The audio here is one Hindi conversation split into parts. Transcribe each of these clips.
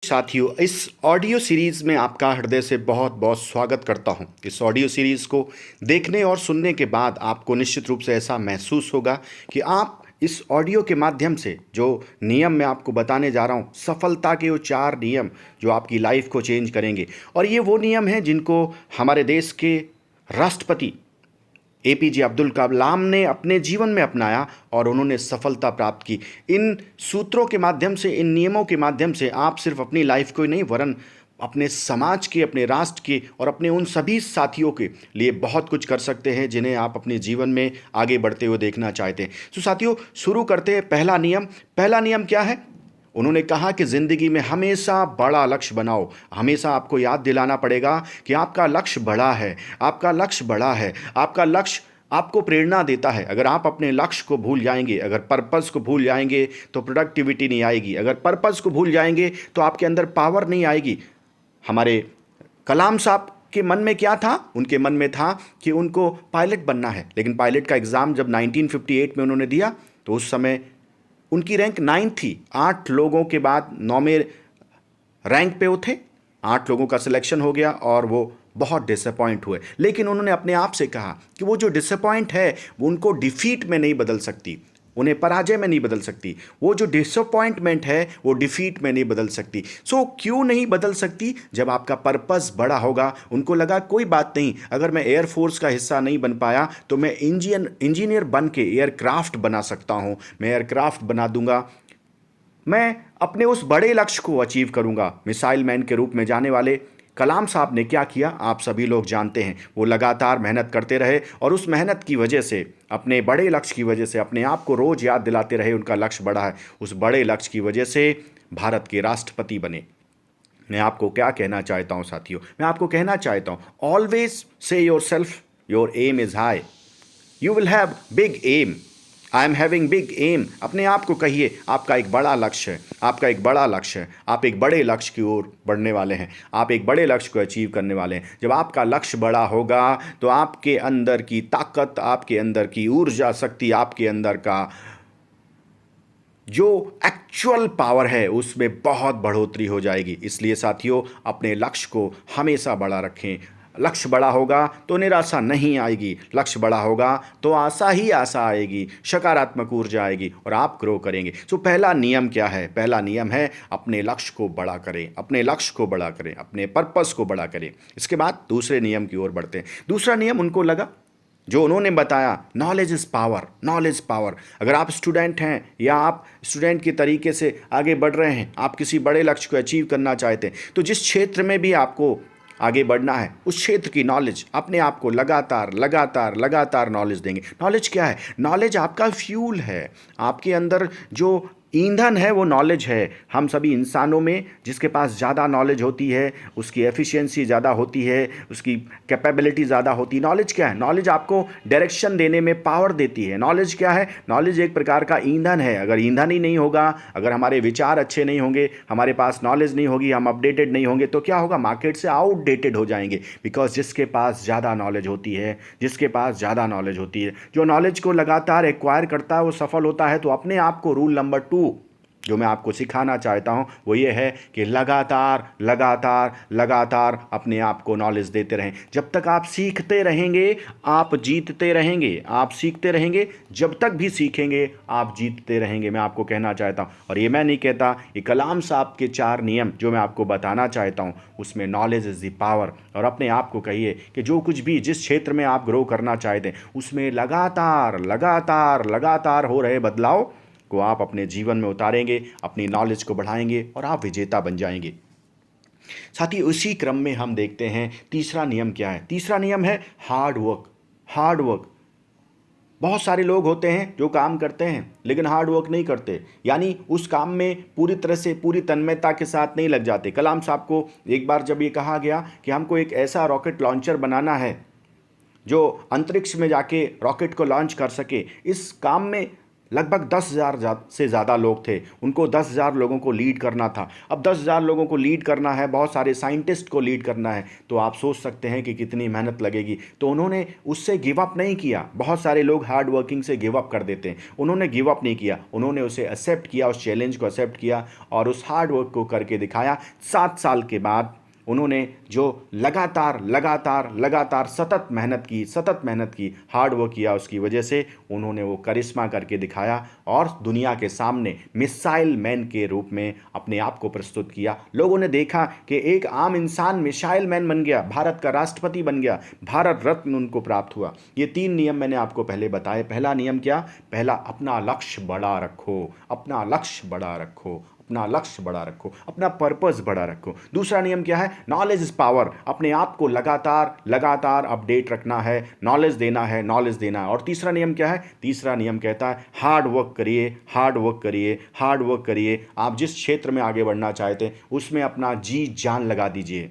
साथियों, इस ऑडियो सीरीज़ में आपका हृदय से बहुत बहुत स्वागत करता हूं। इस ऑडियो सीरीज़ को देखने और सुनने के बाद आपको निश्चित रूप से ऐसा महसूस होगा कि आप इस ऑडियो के माध्यम से जो नियम मैं आपको बताने जा रहा हूं, सफलता के वो 4 नियम जो आपकी लाइफ को चेंज करेंगे। और ये वो नियम हैं जिनको हमारे देश के राष्ट्रपति एपीजे अब्दुल कलाम ने अपने जीवन में अपनाया और उन्होंने सफलता प्राप्त की। इन सूत्रों के माध्यम से, इन नियमों के माध्यम से आप सिर्फ अपनी लाइफ को ही नहीं, वरन अपने समाज के, अपने राष्ट्र के और अपने उन सभी साथियों के लिए बहुत कुछ कर सकते हैं जिन्हें आप अपने जीवन में आगे बढ़ते हुए देखना चाहते हैं। तो साथियों, शुरू करते हैं। पहला नियम क्या है? उन्होंने कहा कि ज़िंदगी में हमेशा बड़ा लक्ष्य बनाओ। हमेशा आपको याद दिलाना पड़ेगा कि आपका लक्ष्य बड़ा है, आपका लक्ष्य बड़ा है, आपका लक्ष्य आपको प्रेरणा देता है। अगर आप अपने लक्ष्य को भूल जाएंगे, अगर पर्पस को भूल जाएंगे तो प्रोडक्टिविटी नहीं आएगी। अगर पर्पस को भूल जाएंगे तो आपके अंदर पावर नहीं आएगी। हमारे कलाम साहब के मन में क्या था? उनके मन में था कि उनको पायलट बनना है, लेकिन पायलट का एग्ज़ाम जब 1958 में उन्होंने दिया तो उस समय उनकी रैंक 9 थी। 8 लोगों के बाद 9वें रैंक पे वो थे। 8 लोगों का सिलेक्शन हो गया और वो बहुत डिसअपॉइंट हुए। लेकिन उन्होंने अपने आप से कहा कि वो जो डिसअपॉइंट है वो उनको डिफीट में नहीं बदल सकती, उन्हें पराजय में नहीं बदल सकती। वो जो डिसअपॉइंटमेंट है वो डिफीट में नहीं बदल सकती। क्यों नहीं बदल सकती? जब आपका पर्पस बड़ा होगा। उनको लगा कोई बात नहीं, अगर मैं एयरफोर्स का हिस्सा नहीं बन पाया तो मैं इंजीनियर बन के एयरक्राफ्ट बना सकता हूँ। मैं एयरक्राफ्ट बना दूंगा, मैं अपने उस बड़े लक्ष्य को अचीव करूंगा। मिसाइल मैन के रूप में जाने वाले कलाम साहब ने क्या किया आप सभी लोग जानते हैं। वो लगातार मेहनत करते रहे और उस मेहनत की वजह से, अपने बड़े लक्ष्य की वजह से अपने आप को रोज़ याद दिलाते रहे उनका लक्ष्य बड़ा है। उस बड़े लक्ष्य की वजह से भारत के राष्ट्रपति बने। मैं आपको क्या कहना चाहता हूँ साथियों? मैं आपको कहना चाहता हूँ, always say yourself your aim is high, you will have big aim. I am having big aim. अपने आप को कहिए आपका एक बड़ा लक्ष्य है, आपका एक बड़ा लक्ष्य है। आप एक बड़े लक्ष्य की ओर बढ़ने वाले हैं, आप एक बड़े लक्ष्य को अचीव करने वाले हैं। जब आपका लक्ष्य बड़ा होगा तो आपके अंदर की ताकत, आपके अंदर की ऊर्जा शक्ति, आपके अंदर का जो एक्चुअल पावर है उसमें बहुत बढ़ोतरी हो जाएगी। इसलिए साथियों, अपने लक्ष्य को हमेशा बड़ा रखें। लक्ष्य बड़ा होगा तो निराशा नहीं आएगी, लक्ष्य बड़ा होगा तो आशा ही आशा आएगी, सकारात्मक ऊर्जा आएगी और आप ग्रो करेंगे। पहला नियम क्या है? पहला नियम है अपने लक्ष्य को बड़ा करें, अपने लक्ष्य को बड़ा करें, अपने पर्पस को बड़ा करें। इसके बाद दूसरे नियम की ओर बढ़ते हैं। दूसरा नियम उनको लगा जो उन्होंने बताया, knowledge is power, knowledge power. अगर आप स्टूडेंट हैं या आप स्टूडेंट के तरीके से आगे बढ़ रहे हैं, आप किसी बड़े लक्ष्य को अचीव करना चाहते हैं, तो जिस क्षेत्र में भी आपको आगे बढ़ना है उस क्षेत्र की नॉलेज अपने आप को लगातार लगातार लगातार नॉलेज देंगे। नॉलेज क्या है? नॉलेज आपका फ्यूल है। आपके अंदर जो ईंधन है वो नॉलेज है। हम सभी इंसानों में जिसके पास ज़्यादा नॉलेज होती है उसकी एफिशिएंसी ज़्यादा होती है, उसकी कैपेबिलिटी ज़्यादा होती है। नॉलेज क्या है? नॉलेज आपको डायरेक्शन देने में पावर देती है। नॉलेज क्या है? नॉलेज एक प्रकार का ईंधन है। अगर ईंधन ही नहीं होगा, अगर हमारे विचार अच्छे नहीं होंगे, हमारे पास नॉलेज नहीं होगी, हम अपडेटेड नहीं होंगे तो क्या होगा? मार्केट से आउटडेटेड हो जाएंगे। बिकॉज जिसके पास ज़्यादा नॉलेज होती है, जिसके पास ज़्यादा नॉलेज होती है, जो नॉलेज को लगातार एक्वायर करता है वो सफल होता है। तो अपने आप को रूल नंबर 2 जो मैं आपको सिखाना चाहता हूं वो ये है कि लगातार लगातार लगातार अपने आप को नॉलेज देते रहें। जब तक आप सीखते रहेंगे आप जीतते रहेंगे। आप सीखते रहेंगे, जब तक भी सीखेंगे आप जीतते रहेंगे। मैं आपको कहना चाहता हूं, और ये मैं नहीं कहता, ये कलाम साहब के 4 नियम जो मैं आपको बताना चाहता हूं उसमें नॉलेज इज़ द पावर। और अपने आप को कहिए कि जो कुछ भी, जिस क्षेत्र में आप ग्रो करना चाहते हैं उसमें लगातार लगातार लगातार हो रहे बदलाव को आप अपने जीवन में उतारेंगे, अपनी नॉलेज को बढ़ाएंगे और आप विजेता बन जाएंगे। साथ ही उसी क्रम में हम देखते हैं तीसरा नियम क्या है। तीसरा नियम है हार्ड वर्क। Hard work. बहुत सारे लोग होते हैं जो काम करते हैं लेकिन हार्ड वर्क नहीं करते, यानी उस काम में पूरी तरह से, पूरी तन्मयता के साथ नहीं लग जाते। कलाम साहब को एक बार जब ये कहा गया कि हमको एक ऐसा रॉकेट लॉन्चर बनाना है जो अंतरिक्ष में जाके रॉकेट को लॉन्च कर सके, इस काम में लगभग 10,000 से ज़्यादा लोग थे, उनको 10,000 लोगों को लीड करना था। अब 10,000 लोगों को लीड करना है, बहुत सारे साइंटिस्ट को लीड करना है, तो आप सोच सकते हैं कि कितनी मेहनत लगेगी। तो उन्होंने उससे गिव अप नहीं किया। बहुत सारे लोग हार्ड वर्किंग से गिव अप कर देते हैं, उन्होंने गिव अप नहीं किया, उन्होंने उसे एक्सेप्ट किया, उस चैलेंज को एक्सेप्ट किया और उस हार्ड वर्क को करके दिखाया। 7 साल के बाद उन्होंने जो लगातार लगातार लगातार सतत मेहनत की, हार्ड वर्क किया, उसकी वजह से उन्होंने वो करिश्मा करके दिखाया और दुनिया के सामने मिसाइल मैन के रूप में अपने आप को प्रस्तुत किया। लोगों ने देखा कि एक आम इंसान मिसाइल मैन बन गया, भारत का राष्ट्रपति बन गया, भारत रत्न उनको प्राप्त हुआ। ये 3 नियम मैंने आपको पहले बताए। पहला नियम क्या? पहला, अपना लक्ष्य बड़ा रखो, अपना लक्ष्य बड़ा रखो, अपना लक्ष्य बड़ा रखो, अपना पर्पस बड़ा रखो। दूसरा नियम क्या है? Knowledge is power. अपने आप को लगातार लगातार अपडेट रखना है, नॉलेज देना है, नॉलेज देना है। और तीसरा नियम क्या है? तीसरा नियम कहता है हार्ड वर्क करिए, हार्ड वर्क करिए, हार्ड वर्क करिए। आप जिस क्षेत्र में आगे बढ़ना चाहते हैं उसमें अपना जी जान लगा दीजिए।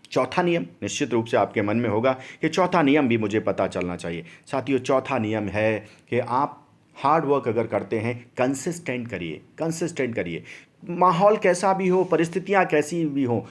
चौथा नियम निश्चित रूप से आपके मन में होगा कि चौथा नियम भी मुझे पता चलना चाहिए। साथियों, चौथा नियम है कि आप हार्ड वर्क अगर करते हैं, कंसिस्टेंट करिए, कंसिस्टेंट करिए। माहौल कैसा भी हो, परिस्थितियां कैसी भी हो,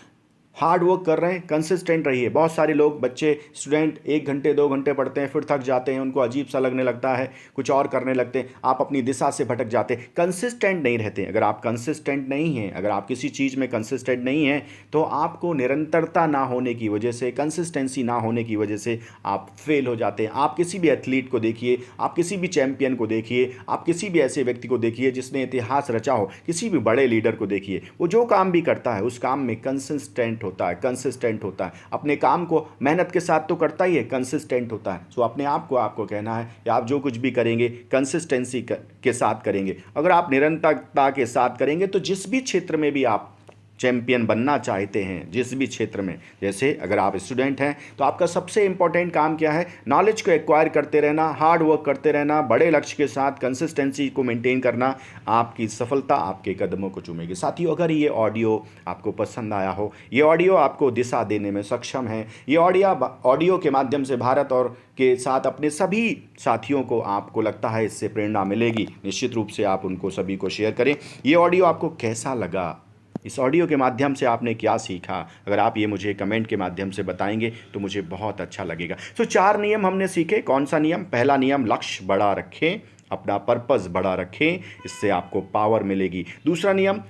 हार्ड वर्क कर रहे हैं, कंसिस्टेंट रहिए। बहुत सारे लोग, बच्चे, स्टूडेंट 1 घंटे 2 घंटे पढ़ते हैं, फिर थक जाते हैं, उनको अजीब सा लगने लगता है, कुछ और करने लगते हैं, आप अपनी दिशा से भटक जाते हैं, कंसिस्टेंट नहीं रहते। अगर आप कंसिस्टेंट नहीं हैं, अगर आप किसी चीज़ में कंसिस्टेंट नहीं हैं, तो आपको निरंतरता ना होने की वजह से, कंसिस्टेंसी ना होने की वजह से आप फेल हो जाते हैं। आप किसी भी एथलीट को देखिए, आप किसी भी चैंपियन को देखिए, आप किसी भी ऐसे व्यक्ति को देखिए जिसने इतिहास रचा हो, किसी भी बड़े लीडर को देखिए, वो जो काम भी करता है उस काम में कंसिस्टेंट होता है, कंसिस्टेंट होता है। अपने काम को मेहनत के साथ तो करता ही है, कंसिस्टेंट होता है। सो अपने आप को आपको कहना है कि आप जो कुछ भी करेंगे कंसिस्टेंसी के साथ करेंगे। अगर आप निरंतरता के साथ करेंगे तो जिस भी क्षेत्र में भी आप चैंपियन बनना चाहते हैं, जिस भी क्षेत्र में, जैसे अगर आप स्टूडेंट हैं तो आपका सबसे इंपॉर्टेंट काम क्या है? नॉलेज को एक्वायर करते रहना, हार्ड वर्क करते रहना, बड़े लक्ष्य के साथ कंसिस्टेंसी को मेंटेन करना। आपकी सफलता आपके कदमों को चूमेगी। साथियों, अगर ये ऑडियो आपको पसंद आया हो, ये ऑडियो आपको दिशा देने में सक्षम है, ये ऑडियो के माध्यम से भारत और के साथ अपने सभी साथियों को आपको लगता है इससे प्रेरणा मिलेगी, निश्चित रूप से आप उनको सभी को शेयर करें। ये ऑडियो आपको कैसा लगा? इस ऑडियो के माध्यम से आपने क्या सीखा? अगर आप ये मुझे कमेंट के माध्यम से बताएंगे तो मुझे बहुत अच्छा लगेगा। तो 4 नियम हमने सीखे। कौन सा नियम? पहला नियम, लक्ष्य बड़ा रखें, अपना पर्पस बड़ा रखें, इससे आपको पावर मिलेगी। दूसरा नियम,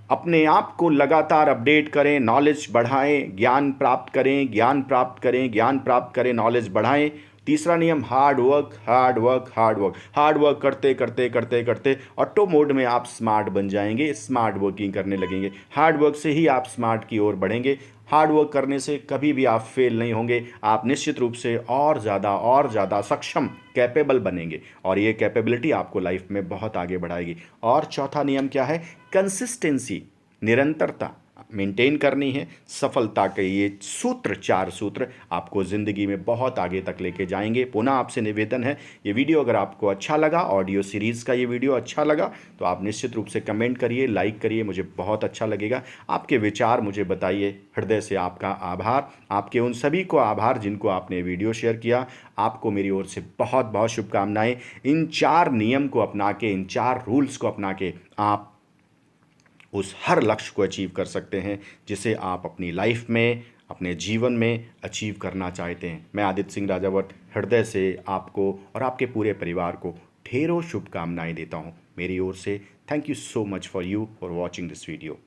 अपने आप को लगातार अपडेट करें, नॉलेज बढ़ाएं, ज्ञान प्राप्त करें, ज्ञान प्राप्त करें, ज्ञान प्राप्त करें, नॉलेज बढ़ाएं। तीसरा नियम, hard work, hard work, hard work. Hard work करते करते करते करते ऑटो मोड में आप स्मार्ट बन जाएंगे, स्मार्ट वर्किंग करने लगेंगे। हार्ड वर्क से ही आप स्मार्ट की ओर बढ़ेंगे। हार्ड वर्क करने से कभी भी आप फेल नहीं होंगे। आप निश्चित रूप से और ज़्यादा सक्षम, कैपेबल बनेंगे और ये कैपेबिलिटी आपको लाइफ में बहुत आगे बढ़ाएगी। और चौथा नियम क्या है? कंसिस्टेंसी, निरंतरता मेंटेन करनी है। सफलता के ये सूत्र, 4 सूत्र आपको ज़िंदगी में बहुत आगे तक लेके जाएंगे। पुनः आपसे निवेदन है, ये वीडियो अगर आपको अच्छा लगा, ऑडियो सीरीज़ का ये वीडियो अच्छा लगा, तो आप निश्चित रूप से कमेंट करिए, लाइक करिए, मुझे बहुत अच्छा लगेगा। आपके विचार मुझे बताइए। हृदय से आपका आभार। आपके उन सभी को आभार जिनको आपने वीडियो शेयर किया। आपको मेरी ओर से बहुत बहुत शुभकामनाएं। इन 4 नियम को अपना के, इन 4 रूल्स को अपना के आप उस हर लक्ष्य को अचीव कर सकते हैं जिसे आप अपनी लाइफ में, अपने जीवन में अचीव करना चाहते हैं। मैं आदित्य सिंह राजावत हृदय से आपको और आपके पूरे परिवार को ढेरों शुभकामनाएं देता हूं। मेरी ओर से thank you so much for watching this video.